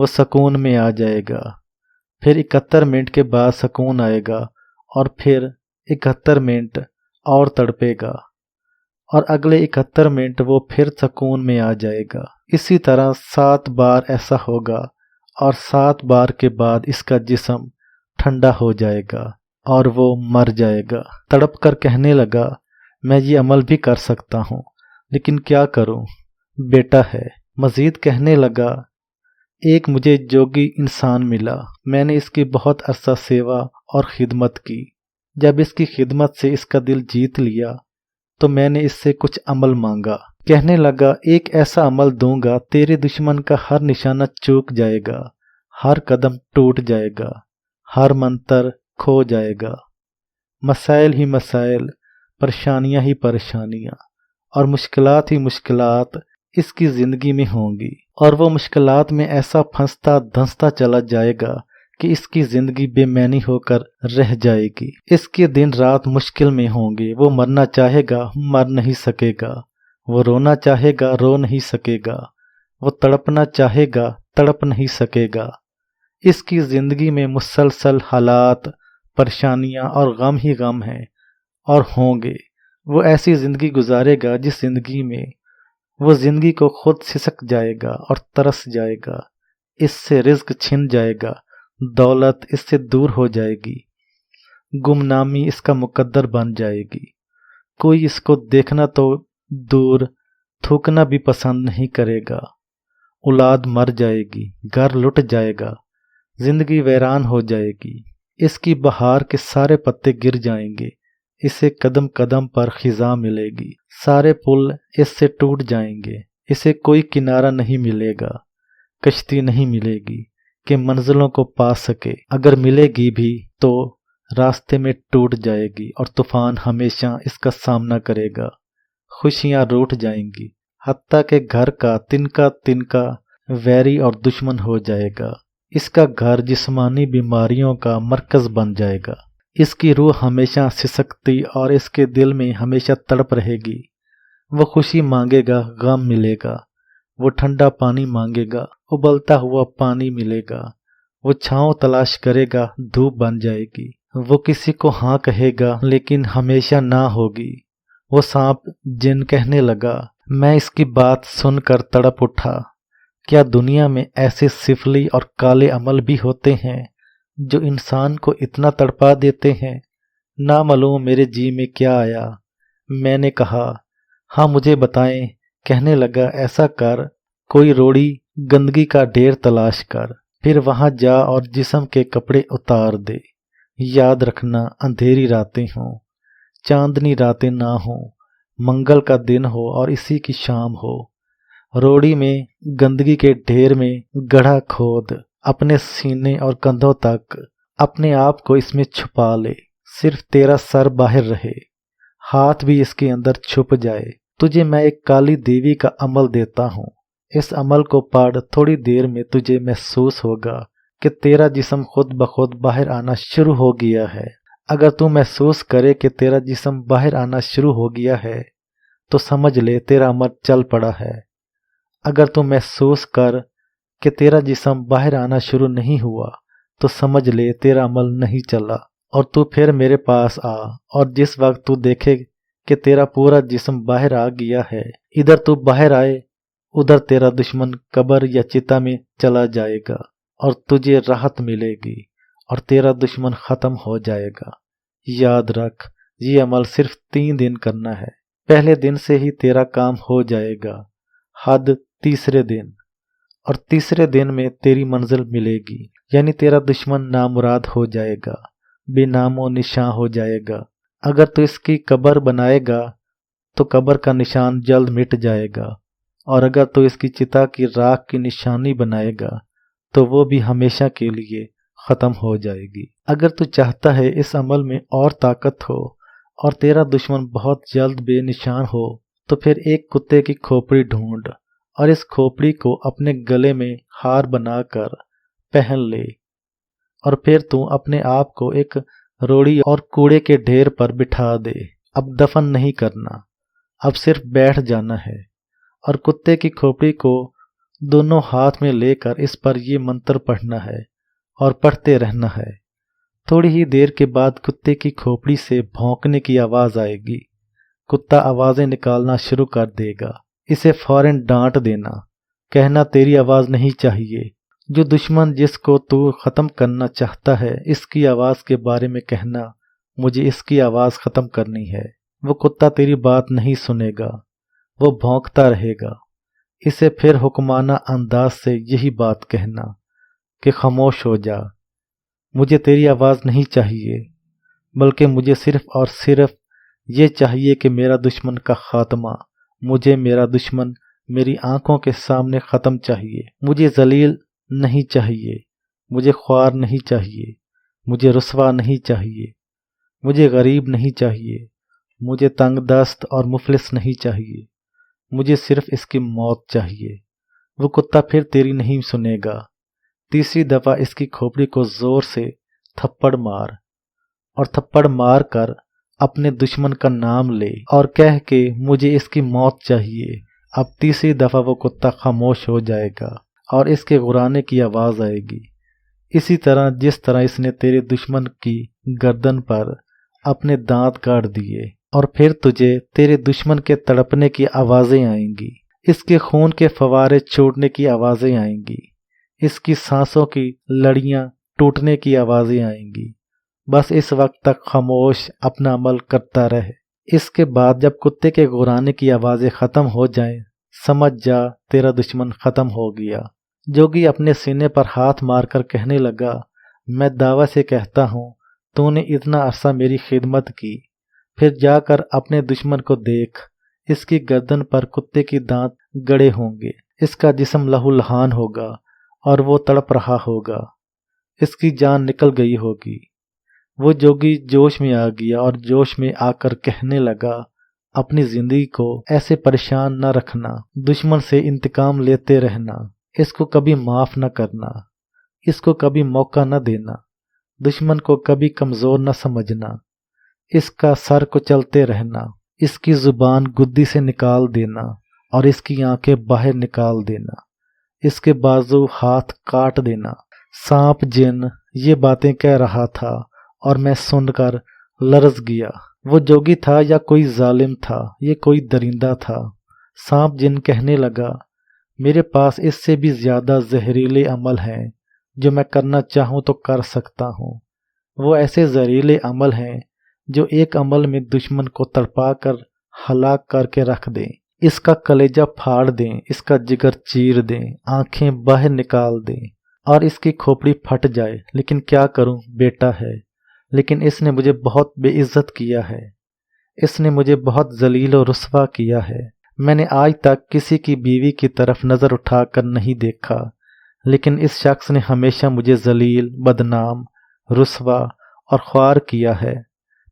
وہ سکون میں آ جائے گا، پھر 71 منٹ کے بعد سکون آئے گا، اور پھر 71 منٹ اور تڑپے گا، اور اگلے 71 منٹ وہ پھر سکون میں آ جائے گا۔ اسی طرح 7 بار ایسا ہوگا، اور 7 بار کے بعد اس کا جسم ٹھنڈا ہو جائے گا اور وہ مر جائے گا۔ تڑپ کر کہنے لگا، میں یہ عمل بھی کر سکتا ہوں، لیکن کیا کروں، بیٹا ہے۔ مزید کہنے لگا، ایک مجھے جوگی انسان ملا، میں نے اس کی بہت عرصہ سیوا اور خدمت کی۔ جب اس کی خدمت سے اس کا دل جیت لیا تو میں نے اس سے کچھ عمل مانگا۔ کہنے لگا، ایک ایسا عمل دوں گا تیرے دشمن کا ہر نشانہ چوک جائے گا، ہر قدم ٹوٹ جائے گا، ہر منتر کھو جائے گا، مسائل ہی مسائل، پریشانیاں ہی پریشانیاں اور مشکلات ہی مشکلات اس کی زندگی میں ہوں گی، اور وہ مشکلات میں ایسا پھنستا دھنستا چلا جائے گا کہ اس کی زندگی بے معنی ہو کر رہ جائے گی۔ اس کے دن رات مشکل میں ہوں گے، وہ مرنا چاہے گا مر نہیں سکے گا، وہ رونا چاہے گا رو نہیں سکے گا، وہ تڑپنا چاہے گا تڑپ نہیں سکے گا۔ اس کی زندگی میں مسلسل حالات، پریشانیاں اور غم ہی غم ہیں اور ہوں گے۔ وہ ایسی زندگی گزارے گا جس زندگی میں وہ زندگی کو خود سسک جائے گا اور ترس جائے گا، اس سے رزق چھن جائے گا، دولت اس سے دور ہو جائے گی، گمنامی اس کا مقدر بن جائے گی، کوئی اس کو دیکھنا تو دور تھوکنا بھی پسند نہیں کرے گا، اولاد مر جائے گی، گھر لٹ جائے گا، زندگی ویران ہو جائے گی، اس کی بہار کے سارے پتے گر جائیں گے، اسے قدم قدم پر خزاں ملے گی، سارے پل اس سے ٹوٹ جائیں گے، اسے کوئی کنارہ نہیں ملے گا، کشتی نہیں ملے گی کہ منزلوں کو پا سکے، اگر ملے گی بھی تو راستے میں ٹوٹ جائے گی اور طوفان ہمیشہ اس کا سامنا کرے گا، خوشیاں روٹھ جائیں گی، حتیٰ کہ گھر کا تنکا ویری اور دشمن ہو جائے گا، اس کا گھر جسمانی بیماریوں کا مرکز بن جائے گا، اس کی روح ہمیشہ سسکتی اور اس کے دل میں ہمیشہ تڑپ رہے گی، وہ خوشی مانگے گا غم ملے گا، وہ ٹھنڈا پانی مانگے گا ابلتا ہوا پانی ملے گا، وہ چھاؤں تلاش کرے گا دھوپ بن جائے گی، وہ کسی کو ہاں کہے گا لیکن ہمیشہ نہ ہوگی، وہ سانپ جن کہنے لگا، میں اس کی بات سن کر تڑپ اٹھا، کیا دنیا میں ایسے سفلی اور کالے عمل بھی ہوتے ہیں جو انسان کو اتنا تڑپا دیتے ہیں؟ نامعلوم میرے جی میں کیا آیا، میں نے کہا، ہاں مجھے بتائیں۔ کہنے لگا، ایسا کر، کوئی روڑی گندگی کا ڈھیر تلاش کر، پھر وہاں جا اور جسم کے کپڑے اتار دے، یاد رکھنا اندھیری راتیں ہوں، چاندنی راتیں نہ ہوں، منگل کا دن ہو اور اسی کی شام ہو، روڑی میں گندگی کے ڈھیر میں گڑھا کھود، اپنے سینے اور کندھوں تک اپنے آپ کو اس میں چھپا لے، صرف تیرا سر باہر رہے، ہاتھ بھی اس کے اندر چھپ جائے، تجھے میں ایک کالی دیوی کا عمل دیتا ہوں، اس عمل کو پڑھ، تھوڑی دیر میں تجھے محسوس ہوگا کہ تیرا جسم خود بخود باہر آنا شروع ہو گیا ہے۔ اگر تو محسوس کرے کہ تیرا جسم باہر آنا شروع ہو گیا ہے تو سمجھ لے تیرا عمل چل پڑا ہے، اگر تو محسوس کر کہ تیرا جسم باہر آنا شروع نہیں ہوا تو سمجھ لے تیرا عمل نہیں چلا، اور تو پھر میرے پاس آ، اور جس وقت تو دیکھے کہ تیرا پورا جسم باہر آ گیا ہے، ادھر تو باہر آئے، ادھر تیرا دشمن قبر یا چتا میں چلا جائے گا اور تجھے راحت ملے گی اور تیرا دشمن ختم ہو جائے گا۔ یاد رکھ، یہ عمل صرف 3 دن کرنا ہے، پہلے دن سے ہی تیرا کام ہو جائے گا، حد تیسرے دن، اور تیسرے دن میں تیری منزل ملے گی، یعنی تیرا دشمن نامراد ہو جائے گا، بے نام و نشاں ہو جائے گا۔ اگر تو اس کی قبر بنائے گا تو قبر کا نشان جلد مٹ جائے گا، اور اگر تو اس کی چتا کی راکھ کی نشانی بنائے گا تو وہ بھی ہمیشہ کے لیے ختم ہو جائے گی۔ اگر تو چاہتا ہے اس عمل میں اور طاقت ہو اور تیرا دشمن بہت جلد بے نشان ہو تو پھر ایک کتے کی کھوپڑی ڈھونڈ اور اس کھوپڑی کو اپنے گلے میں ہار بنا کر پہن لے، اور پھر تو اپنے آپ کو ایک روڑی اور کوڑے کے ڈھیر پر بٹھا دے۔ اب دفن نہیں کرنا، اب صرف بیٹھ جانا ہے، اور کتے کی کھوپڑی کو دونوں ہاتھ میں لے کر اس پر یہ منتر پڑھنا ہے اور پڑھتے رہنا ہے۔ تھوڑی ہی دیر کے بعد کتے کی کھوپڑی سے بھونکنے کی آواز آئے گی۔ کتا آوازیں نکالنا شروع کر دے گا۔ اسے فوراً ڈانٹ دینا، کہنا تیری آواز نہیں چاہیے۔ جو دشمن جس کو تو ختم کرنا چاہتا ہے اس کی آواز کے بارے میں کہنا مجھے اس کی آواز ختم کرنی ہے۔ وہ کتا تیری بات نہیں سنے گا، وہ بھونکتا رہے گا۔ اسے پھر حکمانہ انداز سے یہی بات کہنا کہ خاموش ہو جا، مجھے تیری آواز نہیں چاہیے، بلکہ مجھے صرف اور صرف یہ چاہیے کہ میرا دشمن کا خاتمہ، مجھے میرا دشمن میری آنکھوں کے سامنے ختم چاہیے۔ مجھے ذلیل نہیں چاہیے، مجھے خوار نہیں چاہیے، مجھے رسوا نہیں چاہیے، مجھے غریب نہیں چاہیے، مجھے تنگ دست اور مفلس نہیں چاہیے، مجھے صرف اس کی موت چاہیے۔ وہ کتا پھر تیری نہیں سنے گا۔ تیسری دفعہ اس کی کھوپڑی کو زور سے تھپڑ مار، اور تھپڑ مار کر اپنے دشمن کا نام لے اور کہہ کہ مجھے اس کی موت چاہیے۔ اب تیسری دفعہ وہ کتا خاموش ہو جائے گا اور اس کے غرانے کی آواز آئے گی، اسی طرح جس طرح اس نے تیرے دشمن کی گردن پر اپنے دانت گاڑ دیے، اور پھر تجھے تیرے دشمن کے تڑپنے کی آوازیں آئیں گی، اس کے خون کے فوارے چھوٹنے کی آوازیں آئیں گی، اس کی سانسوں کی لڑیاں ٹوٹنے کی آوازیں آئیں گی۔ بس اس وقت تک خاموش اپنا عمل کرتا رہے۔ اس کے بعد جب کتے کے غرانے کی آوازیں ختم ہو جائیں، سمجھ جا تیرا دشمن ختم ہو گیا۔ جوگی اپنے سینے پر ہاتھ مار کر کہنے لگا، میں دعویٰ سے کہتا ہوں تو نے اتنا عرصہ میری خدمت کی، پھر جا کر اپنے دشمن کو دیکھ، اس کی گردن پر کتے کی دانت گڑے ہوں گے، اس کا جسم لہو لہان ہوگا اور وہ تڑپ رہا ہوگا، اس کی جان نکل گئی ہوگی۔ وہ جوگی جوش میں آ گیا اور جوش میں آ کر کہنے لگا، اپنی زندگی کو ایسے پریشان نہ رکھنا، دشمن سے انتقام لیتے رہنا، اس کو کبھی معاف نہ کرنا، اس کو کبھی موقع نہ دینا، دشمن کو کبھی کمزور نہ سمجھنا، اس کا سر کو چلتے رہنا، اس کی زبان گدی سے نکال دینا اور اس کی آنکھیں باہر نکال دینا، اس کے بازو ہاتھ کاٹ دینا۔ سانپ جن یہ باتیں کہہ رہا تھا اور میں سن کر لرز گیا۔ وہ جوگی تھا یا کوئی ظالم تھا، یہ کوئی درندہ تھا۔ سانپ جن کہنے لگا، میرے پاس اس سے بھی زیادہ زہریلے عمل ہیں جو میں کرنا چاہوں تو کر سکتا ہوں۔ وہ ایسے زہریلے عمل ہیں جو ایک عمل میں دشمن کو تڑپا کر ہلاک کر کے رکھ دیں، اس کا کلیجہ پھاڑ دیں، اس کا جگر چیر دیں، آنکھیں باہر نکال دیں اور اس کی کھوپڑی پھٹ جائے۔ لیکن کیا کروں، بیٹا ہے، لیکن اس نے مجھے بہت بے عزت کیا ہے، اس نے مجھے بہت ذلیل و رسوا کیا ہے۔ میں نے آج تک کسی کی بیوی کی طرف نظر اٹھا کر نہیں دیکھا، لیکن اس شخص نے ہمیشہ مجھے ذلیل، بدنام، رسوا اور خوار کیا ہے۔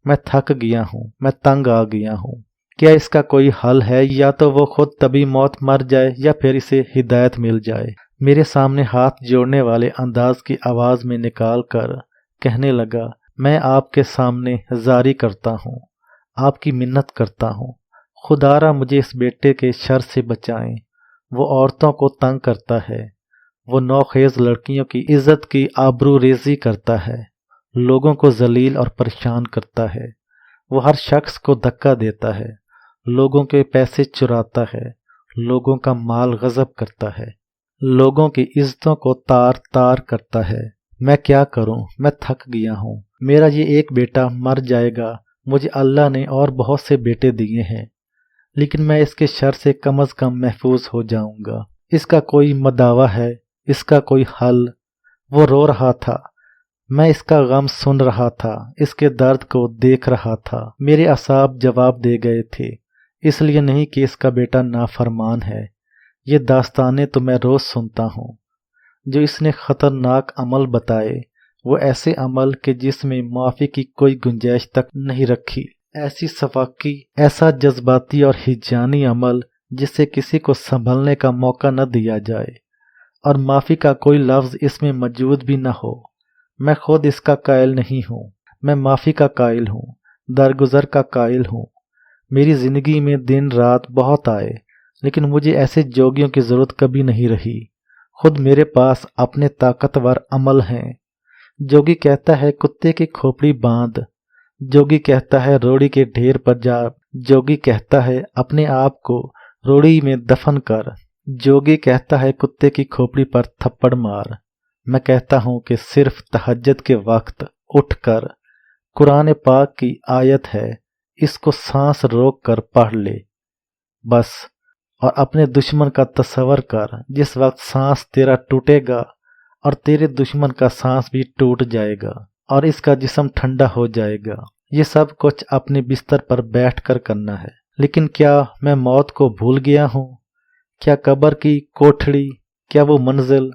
میں تھک گیا ہوں، میں تنگ آ گیا ہوں۔ کیا اس کا کوئی حل ہے؟ یا تو وہ خود طبی موت مر جائے یا پھر اسے ہدایت مل جائے۔ میرے سامنے ہاتھ جوڑنے والے انداز کی آواز میں نکال کر کہنے لگا، میں آپ کے سامنے زاری کرتا ہوں، آپ کی منت کرتا ہوں، خدا را مجھے اس بیٹے کے شر سے بچائیں۔ وہ عورتوں کو تنگ کرتا ہے، وہ نوخیز لڑکیوں کی عزت کی آبرو ریزی کرتا ہے، لوگوں کو ذلیل اور پریشان کرتا ہے، وہ ہر شخص کو دھکا دیتا ہے، لوگوں کے پیسے چراتا ہے، لوگوں کا مال غصب کرتا ہے، لوگوں کی عزتوں کو تار تار کرتا ہے۔ میں کیا کروں؟ میں تھک گیا ہوں۔ میرا یہ ایک بیٹا مر جائے گا، مجھے اللہ نے اور بہت سے بیٹے دیے ہیں، لیکن میں اس کے شر سے کم از کم محفوظ ہو جاؤں گا۔ اس کا کوئی مداوع ہے؟ اس کا کوئی حل؟ وہ رو رہا تھا، میں اس کا غم سن رہا تھا، اس کے درد کو دیکھ رہا تھا۔ میرے اعصاب جواب دے گئے تھے، اس لیے نہیں کہ اس کا بیٹا نافرمان ہے۔ یہ داستانیں تو میں روز سنتا ہوں۔ جو اس نے خطرناک عمل بتائے، وہ ایسے عمل کہ جس میں معافی کی کوئی گنجائش تک نہیں رکھی، ایسی صفاقی، ایسا جذباتی اور ہجانی عمل جس سے کسی کو سنبھلنے کا موقع نہ دیا جائے، اور معافی کا کوئی لفظ اس میں موجود بھی نہ ہو۔ میں خود اس کا قائل نہیں ہوں، میں معافی کا قائل ہوں، درگزر کا قائل ہوں۔ میری زندگی میں دن رات بہت آئے، لیکن مجھے ایسے جوگیوں کی ضرورت کبھی نہیں رہی، خود میرے پاس اپنے طاقتور عمل ہیں۔ جوگی کہتا ہے کتے کی کھوپڑی باندھ، جوگی کہتا ہے روڑی کے ڈھیر پر جا، جوگی کہتا ہے اپنے آپ کو روڑی میں دفن کر، جوگی کہتا ہے کتے کی کھوپڑی پر تھپڑ مار۔ میں کہتا ہوں کہ صرف تہجد کے وقت اٹھ کر قرآن پاک کی آیت ہے، اس کو سانس روک کر پڑھ لے بس، اور اپنے دشمن کا تصور کر جس وقت سانس تیرا ٹوٹے گا اور تیرے دشمن کا سانس بھی ٹوٹ جائے گا اور اس کا جسم ٹھنڈا ہو جائے گا۔ یہ سب کچھ اپنے بستر پر بیٹھ کر کرنا ہے۔ لیکن کیا میں موت کو بھول گیا ہوں؟ کیا قبر کی کوٹھڑی، کیا وہ منزل؟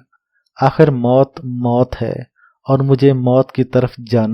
آخر موت موت ہے اور مجھے موت کی طرف جانا